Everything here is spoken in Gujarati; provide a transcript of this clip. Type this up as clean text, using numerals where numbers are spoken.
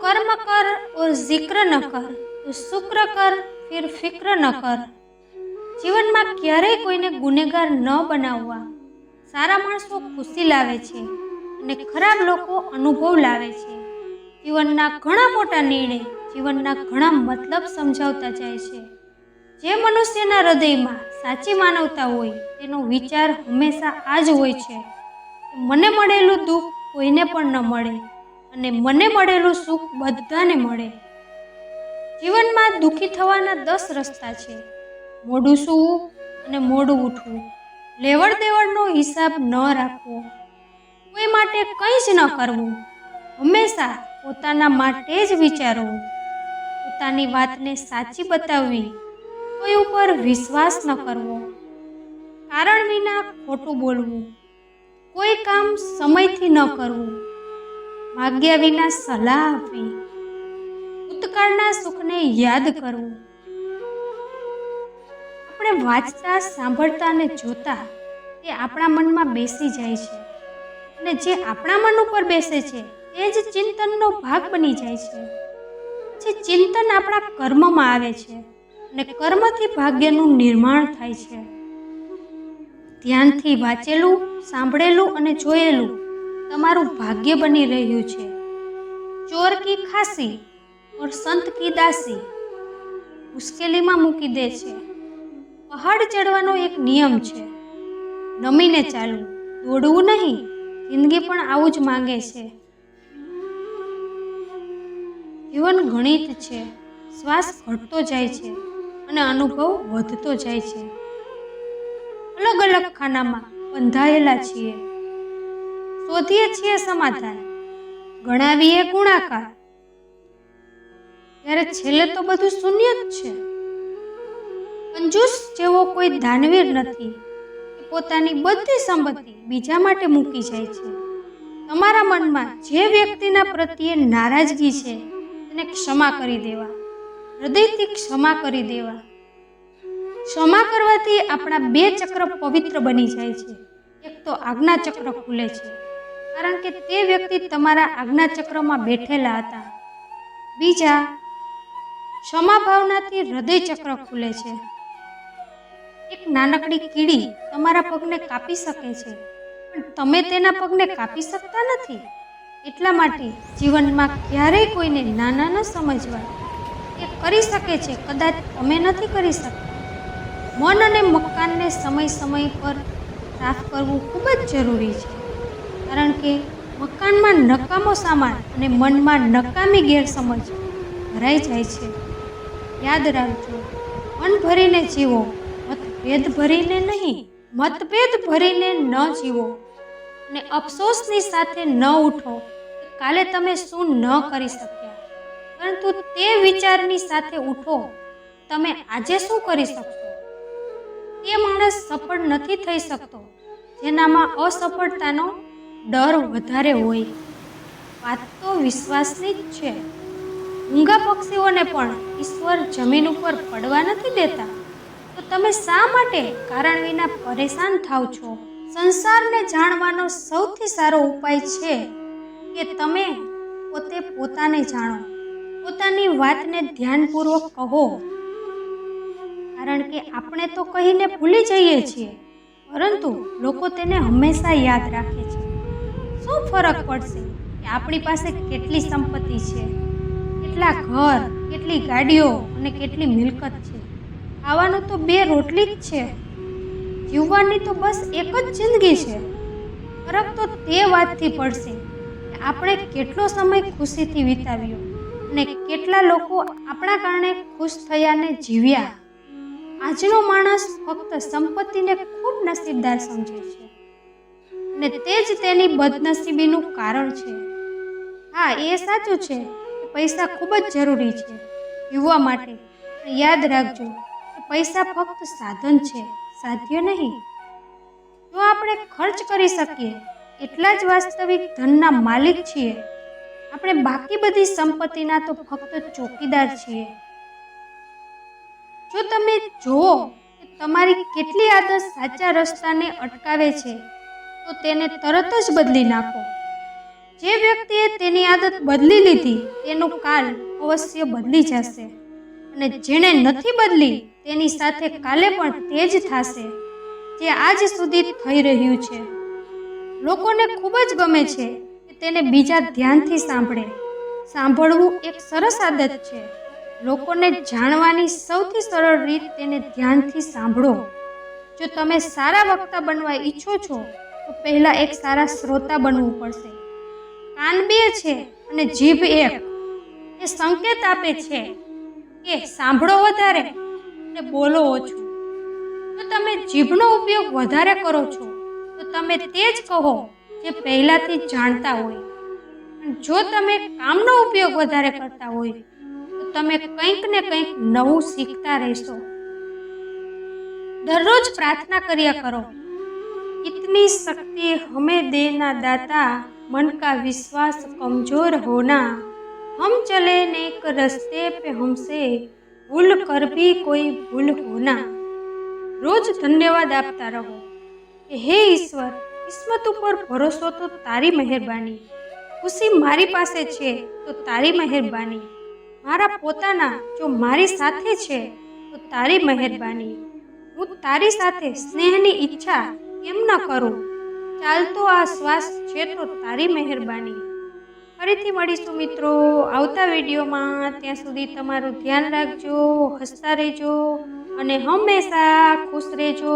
कर्म कर और जिक्र न कर तो शुक्र कर फिर फिक्र न कर। જીવનમાં ક્યારેય કોઈને ગુનેગાર ન બનાવવા। સારા માણસો ખુશી લાવે છે અને ખરાબ લોકો અનુભવ લાવે છે। જીવનના ઘણા મોટા નિર્ણય જીવનના ઘણા મતલબ સમજાવતા જાય છે। જે મનુષ્યના હૃદયમાં સાચી માનવતા હોય તેનો વિચાર હંમેશા આ જ હોય છે, મને મળેલું દુઃખ કોઈને પણ ન મળે અને મને મળેલું સુખ બધાને મળે। જીવનમાં દુઃખી થવાના 10 રસ્તા છે। મોડું સૂવું અને મોડું ઉઠવું, લેવડ દેવડનો હિસાબ ન રાખવો, કોઈ માટે કંઈ જ ન કરવું, હંમેશા પોતાના માટે જ વિચારવું, પોતાની વાતને સાચી બતાવવી, કોઈ ઉપર વિશ્વાસ ન કરવો, કારણ વિના ખોટું બોલવું, કોઈ કામ સમયથી ન કરવું, માગ્યા વિના સલાહ આપવી, ભૂતકાળના સુખને યાદ કરવું। આપણે વાંચતા, સાંભળતા અને જોતા તે આપણા મનમાં બેસી જાય છે અને જે આપણા મન ઉપર બેસે છે તે જ ચિંતનનો ભાગ બની જાય છે। જે ચિંતન આપણા કર્મમાં આવે છે અને કર્મથી ભાગ્યનું નિર્માણ થાય છે। ધ્યાનથી વાંચેલું, સાંભળેલું અને જોયેલું તમારું ભાગ્ય બની રહ્યું છે। ચોર કી ખાસી और संत की दासी મુશ્કેલીમાં મૂકી દે છે। પહાડ ચડવાનો એક નિયમ છે, નમીને ચાલવું, દોડવું નહીં। જિંદગી પણ આવું જ માંગે છે। જીવન ગણિત છે, શ્વાસ ઘટતો જાય છે અને અનુભવ વધતો જાય છે। અલગ અલગ ખાનામાં બંધાયેલા છીએ, શોધીએ છીએ સમાધાન, ગણાવીએ ગુણાકાર, ત્યારે છેલ્લે તો બધું શૂન્ય જ છે। કંજૂસ જેવો કોઈ દાનવીર નથી કે પોતાની બધી સંપત્તિ બીજા માટે મૂકી જાય છે। તમારા મનમાં જે વ્યક્તિના પ્રત્યે નારાજગી છે તેને ક્ષમા કરી દેવા, હૃદયથી ક્ષમા કરી દેવા। ક્ષમા કરવાથી આપણા 2 ચક્ર પવિત્ર બની જાય છે। એક તો આજ્ઞા ચક્ર ખુલે છે, કારણ કે તે વ્યક્તિ તમારા આજ્ઞા ચક્રમાં બેઠેલા હતા। બીજા, ક્ષમા ભાવનાથી હૃદય ચક્ર ખુલે છે। એક નાનકડી કીડી તમારા પગને કાપી શકે છે, પણ તમે તેના પગને કાપી શકતા નથી। એટલા માટે જીવનમાં ક્યારેય કોઈને નાના ન સમજવા। એ કરી શકે છે, કદાચ તમે નથી કરી શકતા। મન અને મકાનને સમય સમય પર સાફ કરવું ખૂબ જ જરૂરી છે, કારણ કે મકાનમાં નકામો સામાન અને મનમાં નકામી ગેરસમજ ભરાઈ જાય છે। યાદ રાખજો, મન ભરીને જીવો, મતભેદ ભરીને નહીં। મતભેદ ભરીને ન જીવો અને અફસોસની સાથે ન ઉઠો કે કાલે તમે શું ન કરી શક્યા, પરંતુ તે વિચારની સાથે ઉઠો તમે આજે શું કરી શકશો। તે માણસ સફળ નથી થઈ શકતો જેનામાં અસફળતાનો ડર વધારે હોય। વાત તો વિશ્વાસની જ છે। મૂંગા પક્ષીઓને પણ ઈશ્વર જમીન ઉપર પડવા નથી દેતા, તો તમે શા માટે કારણ વિના પરેશાન થાવ છો। સંસારને જાણવાનો સૌથી સારો ઉપાય છે કે તમે પોતે પોતાને જાણો, પોતાની વાતને ધ્યાનપૂર્વક કહો, કારણ કે આપણે તો કહીને ભૂલી જઈએ છીએ, પરંતુ લોકો તેને હંમેશા યાદ રાખે છે। શું ફરક પડશે કે આપણી પાસે કેટલી સંપત્તિ છે, કેટલા ઘર, કેટલી ગાડીઓ અને કેટલી મિલકત છે। ખાવાનું તો 2 રોટલી જ છે, જીવવાની તો બસ એક જ જિંદગી છે। ફરક તો તે વાતથી પડશે કે આપણે કેટલો સમય ખુશીથી વિતાવ્યો અને કેટલા લોકો આપણા કારણે ખુશ થયાને જીવ્યા। આજનો માણસ ફક્ત સંપત્તિને ખૂબ નસીબદાર સમજે છે અને તે જ તેની બદનસીબીનું કારણ છે। હા, એ સાચું છે કે પૈસા ખૂબ જ જરૂરી છે જીવવા માટે, પણ યાદ રાખજો કે પૈસા ફક્ત સાધન છે, સાધ્ય નહીં। જો આપણે ખર્ચ કરી શકીએ એટલા જ વાસ્તવિક ધનના માલિક છીએ। આપણે બાકી બધી સંપત્તિના તો ફક્ત ચોકીદાર છીએ। જો તમે જુઓ કે તમારી કેટલી આદત સાચા રસ્તાને અટકાવે છે, તો તેને તરત જ બદલી નાખો। જે વ્યક્તિએ તેની આદત બદલી લીધી તેનું કાલ અવશ્ય બદલી જશે, અને જેણે નથી બદલી તેની સાથે કાલે પણ તે જ થશે જે આજ સુધી થઈ રહ્યું છે. લોકોને ખૂબ જ ગમે છે કે તેને બીજા ધ્યાનથી સાંભળે. સાંભળવું એક સરસ આદત છે. લોકોને જાણવાની સૌથી સરળ રીત તેને ધ્યાનથી સાંભળો. જો તમે સારા વક્તા બનવા ઈચ્છો છો તો પહેલા એક સારા શ્રોતા બનવું પડશે. કાન બે છે અને જીભ એક. એ સંકેત આપે છે કે સાંભળો વધારે અને બોલો ઓછું. જો તમે જીભનો ઉપયોગ વધારે કરો છો તો તમે તે જ કહો જે પહેલાથી જાણતા હોય. અને જો તમે કામનો ઉપયોગ વધારે કરતા હોય તો તમે કંઈક ને કંઈક નવું શીખતા રહેશો. દરરોજ પ્રાર્થના કર્યા કરો. इतनी शक्ति हमें देना दाता, मन का विश्वास कमजोर होना, हम चले नेक रस्ते पे हमसे भूल कर भी कोई भूल होना. रोज धन्यवाद આપતા રહો કે હે ઈશ્વર, કિસ્મત ઉપર ભરોસો તો તારી મહેરબાની, ખુશી મારી પાસે છે તો તારી મહેરબાની, મારા પોતાના જો મારી સાથે છે તો તારી મહેરબાની, હું તારી સાથે સ્નેહની ઈચ્છા કેમ ન કરું, ચાલતો આ શ્વાસ છે તો તારી મહેરબાની. ફરીથી મળીશું મિત્રો આવતા વિડીયોમાં. ત્યાં સુધી તમારું ધ્યાન રાખજો, હસતા રહેજો અને હંમેશા ખુશ રહેજો.